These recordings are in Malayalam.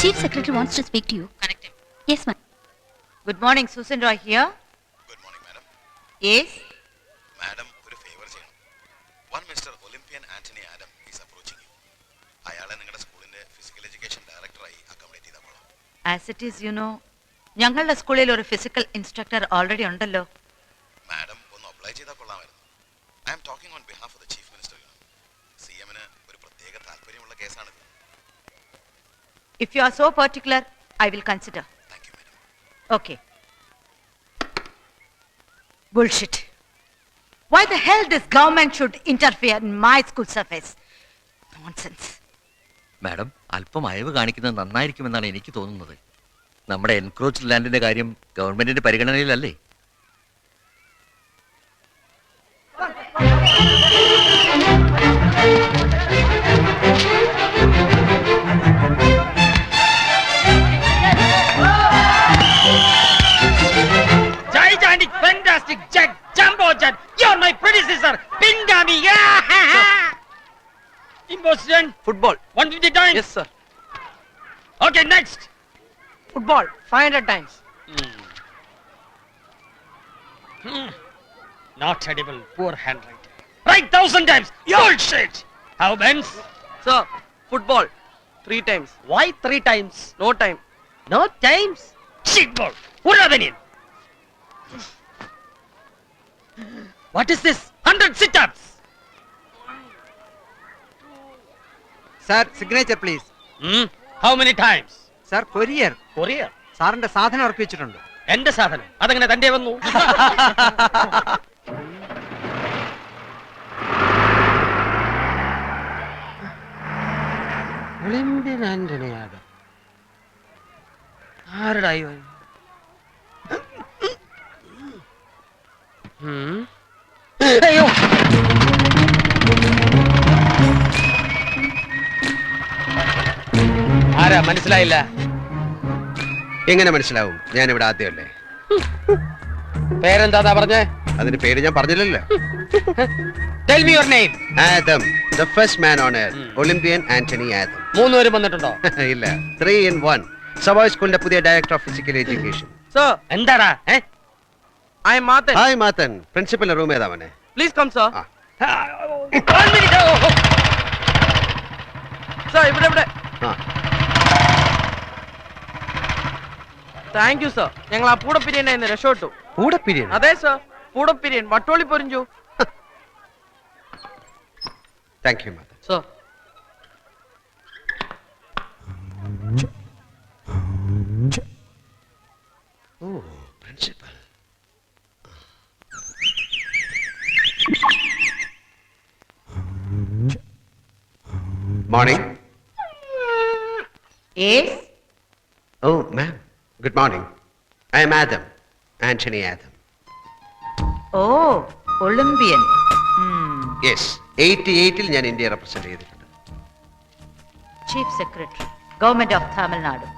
Chief Secretary wants to speak to you. Connect him. Yes, ma'am. Good morning, Susan Roy here. Good morning, madam. Yes. Madam, ഒരു ഫേവർ ചെയ്യണം. One Mr. Olympian Anthony Adam is approaching you. അയാളെ നിങ്ങളുടെ സ്കൂളിന്റെ ഫിസിക്കൽ എഡ്യൂക്കേഷൻ ഡയറക്ടറായി അക്കോമഡേറ്റ് ചെയ്താൽ കൊള്ളാം. As it is, you know, ഞങ്ങളുടെ സ്കൂളിൽ ഒരു ഫിസിക്കൽ ഇൻസ്ട്രക്ടർ ഓൾറെഡി ഉണ്ടല്ലോ. മാഡം ഒന്ന് അപ്ലൈ ചെയ്താൽ കൊള്ളാമായിരുന്നു. I am talking on behalf of the chief minister. സിഎമ്മിന് ഒരു പ്രത്യേക താല്പര്യമുള്ള കേസാണിത്. If you are so particular, I will consider. Thank you, madam. Okay. Bullshit. Why the hell this government should interfere in my school surface? Nonsense. Madam അല്പം അയവ് കാണിക്കുന്നത് നന്നായിരിക്കുമെന്നാണ് എനിക്ക് തോന്നുന്നത്. നമ്മുടെ എൻക്രോച്ച്ഡ് ലാൻഡിന്റെ കാര്യം ഗവൺമെന്റിന്റെ പരിഗണനയിലല്ലേ? Gigantic, fantastic jet, jumbo jet. You're my predecessor, Pingami. Imposition. Football. 150 times. Yes, sir. Okay, next. Football. 500 times. Not edible. Poor handwriting. Right, 1,000 times. Bullshit. How Benz? Sir, football. 3 times. Why 3 times? No time. No times. Shit ball. Urabanin. What is this? 100 sit-ups. Sir, signature please. How many times? Sir, courier. Courier. സാറിന്റെ സാധനം ഉറപ്പിച്ചിട്ടുണ്ട്. എന്റെ സാധനം അതെങ്ങനെ തന്റെ വന്നു? ഒളിമ്പ്യൻ ആന്റണി ആദം. ആരുടെ ഇവൻ? അയ്യോ, ആരാ മനസ്സിലായില്ല? എങ്ങനെ മനസ്സിലാവും? ഞാൻ ഇവിടെ ആദ്യമല്ലേ. പേരെന്താ പറഞ്ഞേ? അതിന്റെ പേര് ഞാൻ പറഞ്ഞില്ലല്ലോ. Tell me your name. Adam, the first man on earth, Olympian Antony Adam. 3 പേരും വന്നിട്ടുണ്ടോ? ഇല്ല, 3 in 1. സവായ് സ്കൂളിന്റെ പുതിയ director of physical education. Sir, എന്താടാ? I am Martin. Hi Mathan, പ്രിൻസിപ്പലിന്റെ റൂം ഏതാ മോനെ? Please come, sir. ആ. One minute. Sir, ഇവിടെ. ആ. Thank you, sir. ഞങ്ങൾ ആ പൂടപ്പിരിയനെ ഇന്ന് രക്ഷപ്പെട്ടു. കൂടെ പിരിയൻ. അതെ sir, Pudappiriyan Vattoli Porinju. Thank you Mathan. Sir. ഓ, പ്രിൻസിപ്പൽ. മോർണിംഗ്. Yes. ഓ ma'am, good morning. I am Adam, Antony Adam. Oh, Olympian. Yes, 88-ൽ ഞാൻ ഇന്ത്യയെ റെപ്രസെന്റ് ചെയ്തിട്ടുണ്ട്. Chief Secretary, Government of Tamil Nadu.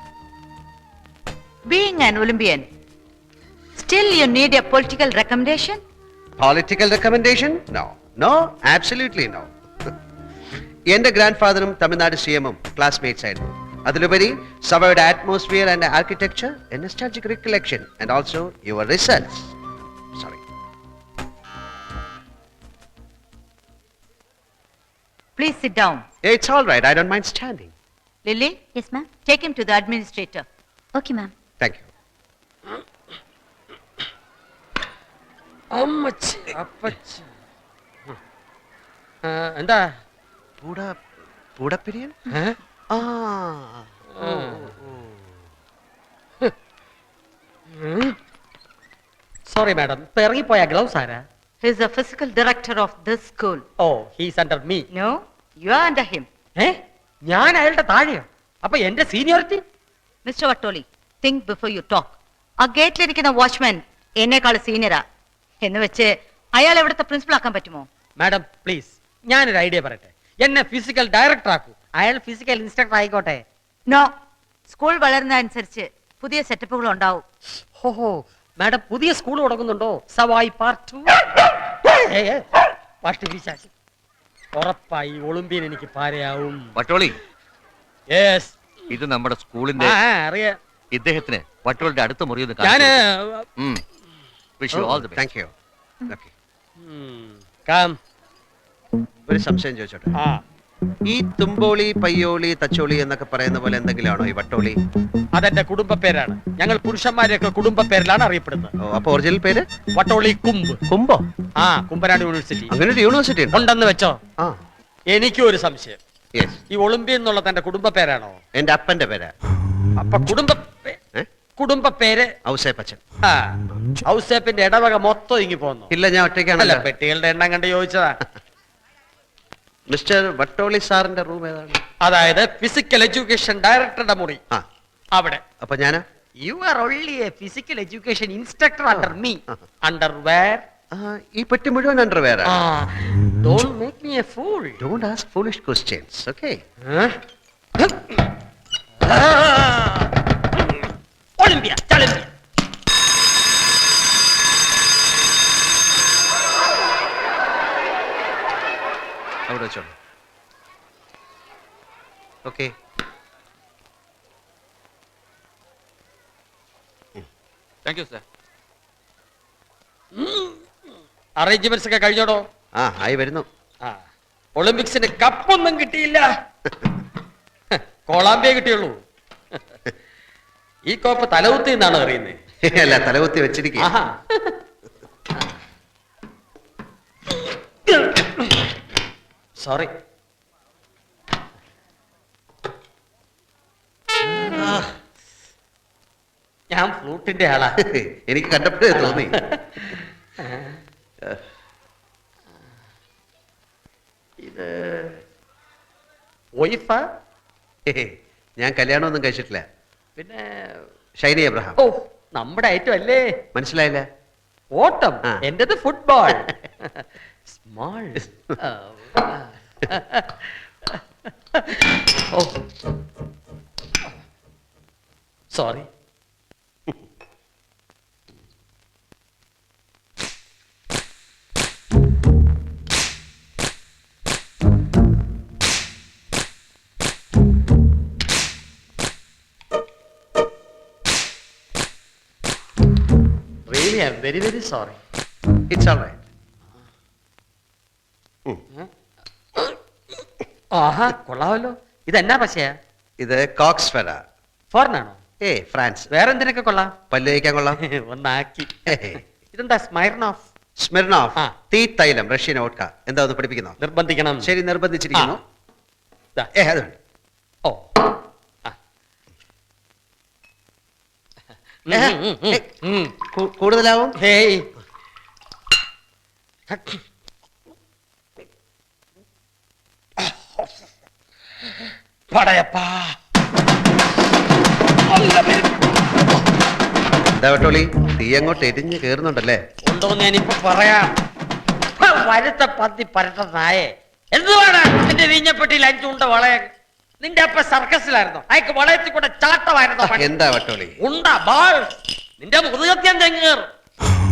Being an Olympian, still you need a political recommendation? Political recommendation? No. No, absolutely no. എന്റെ ഗ്രാൻഡ് ഫാദറും തമിഴ്നാട് സിഎമ്മും ക്ലാസ്മേറ്റ്സ് ആയിരുന്നു. അതിലുപരി സഭയുടെ atmosphere and architecture, a nostalgic recollection and also your results. Sorry. Please sit down. It's all right. I don't mind standing. Lily? Yes, ma'am. Take him to the administrator. Okay, ma'am. Thank you. അമ്മച്ചി അപ്പച്ചി. എന്താ? പൂടപ്പിരിയൻ? ആ. സോറി മാഡം, ഇപ്പൊ ഇറങ്ങിപ്പോയ ഗ്ലൗസ് ആരാ? He is the physical director of this school. ഓ, he's under me. No, you are under him. ഞാൻ അയാളുടെ താഴെയോ? അപ്പൊ എന്റെ seniority? Mr. Vattoli, think before you talk. ആ ഗേറ്റിലിരിക്കുന്ന വാച്ച്മാൻ എന്നെക്കാൾ സീനിയറാ എന്ന് വെച്ച് അയാൾ എവിടുത്തെ പ്രിൻസിപ്പൾ ആക്കാൻ പറ്റുമോ? മാഡം പ്ലീസ്, ഞാനൊരു ഐഡിയ പറയട്ടെ. എന്നെ ഫിസിക്കൽ ഡയറക്ടർ ആക്കൂ, അയാൾ ഫിസിക്കൽ ഇൻസ്ട്രക്ടർ ആയിക്കോട്ടെ. നോ, സ്കൂൾ വളരുന്നതനുസരിച്ച് പുതിയ സെറ്റപ്പുകൾ ഉണ്ടാവും. ഓഹോ, മാഡം പുതിയ സ്കൂൾ തുടങ്ങുന്നുണ്ടോ? സവായ് പാർട്ട് 2. പാട്ട് ഉറപ്പായി ഒളിമ്പ്യൻ എനിക്ക് പാരയാവും. വട്ടോളി, യെസ്. ഇത് നമ്മുടെ സ്കൂളിന്റെ അറിയാം. ഇദ്ദേഹത്തിന് വട്ടോളിന്റെ അടുത്ത മുറി ഒന്ന് ഞാന് wish you all the thank you. Okay, calm. ഒരു സംശയം ചോദിച്ചോട്ടെ. ആ, ഈ തുമ്പോളി, പയ്യോളി, തച്ചോളി എന്നൊക്കെ പറയുന്ന പോലെ എന്തെങ്കിലും ആണോ ഈ വട്ടോളി? അതെന്റെ കുടുംബ പേരാണ്. ഞങ്ങൾ പുരുഷന്മാരെയൊക്കെ കുടുംബ പേരിലാണ് അറിയപ്പെടുന്നത്. ഓ, അപ്പൊ ഒറിജിനൽ പേര് വട്ടോളി കുമ്പ്. കുമ്പോ? ആ, കുമ്പനാട് യൂണിവേഴ്സിറ്റി അങ്ങനെ ഒരു യൂണിവേഴ്സിറ്റി ഉണ്ട്? ഉണ്ടെന്ന് വെച്ചോ. ആ, എനിക്കും ഒരു സംശയം. യെസ്. ഈ ഒളിമ്പ്യ എന്നുള്ള തന്റെ കുടുംബ പേരാണോ? എന്റെ അപ്പന്റെ പേരാ. അപ്പൊ കുടുംബ പേര് ഔസേപ്പച്ചൻ. ആ, ഔസേപ്പിന്റെ ഇടവക മൊത്തം ഇങ്ങി പോന്നു. ഇല്ല, ഞാൻ അല്ല, ഒറ്റയ്ക്കാണല്ലോ. പെട്ടികളുടെ എണ്ണം കണ്ട് ചോദിച്ചതാ. മിസ്റ്റർ വട്ടോളി സാറിന്റെ റൂം ഏതാണ്? അതായത് ഫിസിക്കൽ എഡ്യൂക്കേഷൻ ഡയറക്ടറുടെ മുറി. ആ, അവിടെ. അപ്പൊ ഞാനാ? You are only a physical education instructor under me. Under where? ഈ പെട്ടി മുഴുവൻ underwear. Don't make me a fool. Don't ask foolish questions, okay? ഒളിമ്പ്യ ചളിമ്പ്യ. അവിടെ വെച്ചോളൂ. Okay, thank you sir. Arrangements ഒക്കെ കഴിഞ്ഞോടോ? ആ, ആയി വരുന്നു. ആ, ഒളിമ്പിക്സിന് കപ്പൊന്നും കിട്ടിയില്ല. കോളാമ്പിയെ കിട്ടിയുള്ളൂ. ഈ കോപ്പ് തലകുത്തി എന്നാണ് അറിയുന്നത്. അല്ല, തലകുത്തി വെച്ചിരിക്കുക. ആഹാ. സോറി. ഞാൻ ഫ്ലൂട്ടിന്റെ ആളാ. എനിക്ക് കണ്ടപ്പോഴേ തോന്നി. ഇത് വൈഫാ? ഞാൻ കല്യാണമൊന്നും കഴിച്ചിട്ടില്ല. പിന്നെ ഷൈനി എബ്രഹാം. ഓ, നമ്മുടെ ഐറ്റം അല്ലേ? മനസ്സിലായില്ല? ഓട്ടം. ആ. എന്റേത് ഫുട്ബോൾ. സ്മോൾ. ഓ, sorry. Really, I'm very, very sorry. It's all right. ആഹാ, കൊള്ളാമല്ലോ. ഇതെന്നാ പശയാ? ഇത് കോക്സ് ഫെറ. ഫോറിനാണോ? ഫ്രാൻസ്. വേറെന്തിനൊക്കെ കൊള്ളാം? പല്ല് തേക്കാൻ കൊള്ളാം. ഒന്നാക്കി. ഇതെന്താ സ്മൈർനോഫ്? സ്മിർനോഫ്. ആ. തീ തൈലം, റഷ്യൻ വോഡ്ക. എന്താ ഒന്ന് പഠിപ്പിക്കുന്നോ? നിർബന്ധിക്കണം. ശരി, നിർബന്ധിച്ചിരിക്കുന്നു. ദാ. അതുണ്ട്. ഓ. ആ. കൂടുതലാവും. ഹേയ്. പടയപ്പാ. എന്താ വട്ടോളി, തീ അങ്ങോട്ട് എരിഞ്ഞ് കേറുന്നുണ്ടല്ലേ? ഉണ്ടോന്ന് ഞാനിപ്പോ പറയാം. വരുത്ത പന്തി പരട്ട നായെ, എന്തുവാണ് എന്റെ വീഞ്ഞപ്പെട്ടിയിൽ 5 ഉണ്ട വളയൻ? നിന്റെ അപ്പ സർക്കസിലായിരുന്നു, അയക്ക് വളയത്തിൽ കൂടെ ചാട്ടമായിരുന്നു. എന്താ വട്ടോളി? ഉണ്ട ബാൾ നിന്റെ മുതുകത്യം തെങ്ങേറും.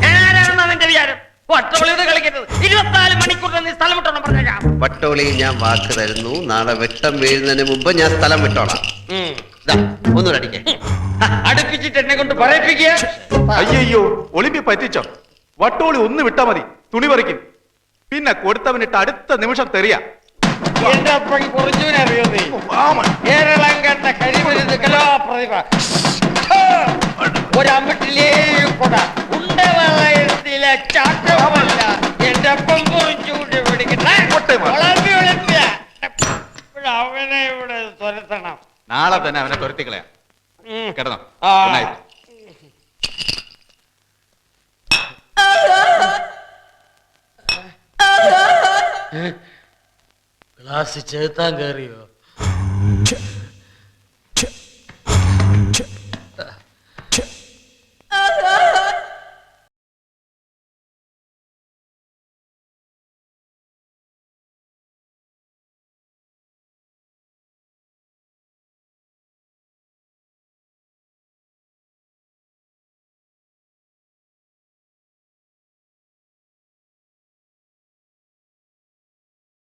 ഞാനാരാണെന്നാ നിന്റെ വിചാരം? വട്ടോളിയോട് കളിക്കരുത്. 24 മണിക്കൂറിൽ നീ സ്ഥലം വിട്ടോണം പറഞ്ഞേക്കാം. വട്ടോളി, ഞാൻ വാക്ക് തരുന്നു, നാളെ വെട്ടം വീഴുന്നതിന് മുമ്പ് ഞാൻ സ്ഥലം വിട്ടോളാം. ഒന്നുകൂടെ അടിക്കേ. അടുപ്പിച്ചിട്ട് എന്നെ കൊണ്ട് പറയിപ്പിക്കുക. അയ്യോ, ഒളിമ്പി പറ്റിച്ചോ? വട്ടോളി ഒന്ന് വിട്ടാ മതി, തുണി പറിക്കും. പിന്നെ കൊടുത്തവനിട്ട് അടുത്ത നിമിഷം തെറിയ. എന്റെ അപ്പൻ കുറഞ്ഞൂനറിയോ നീ? കേരളം കണ്ട കരിമരുന്ന് കലാപ്രതിഭ. ഒരമ്മട്ടിലേ കൊട ഉണ്ടവളയത്തിലെ ചാട്ടമല്ല. എന്റെ അപ്പം കുറിച്ചുകൂടി പിടിക്കട്ടെ. അവനെ ഇവിടെ തുരത്തണം. നാളെ തന്നെ അവനെ തുരത്തിക്കളയാം. കിടന്നോ. ഗ്ലാസ് ചേർത്താൻ കയറിയോ?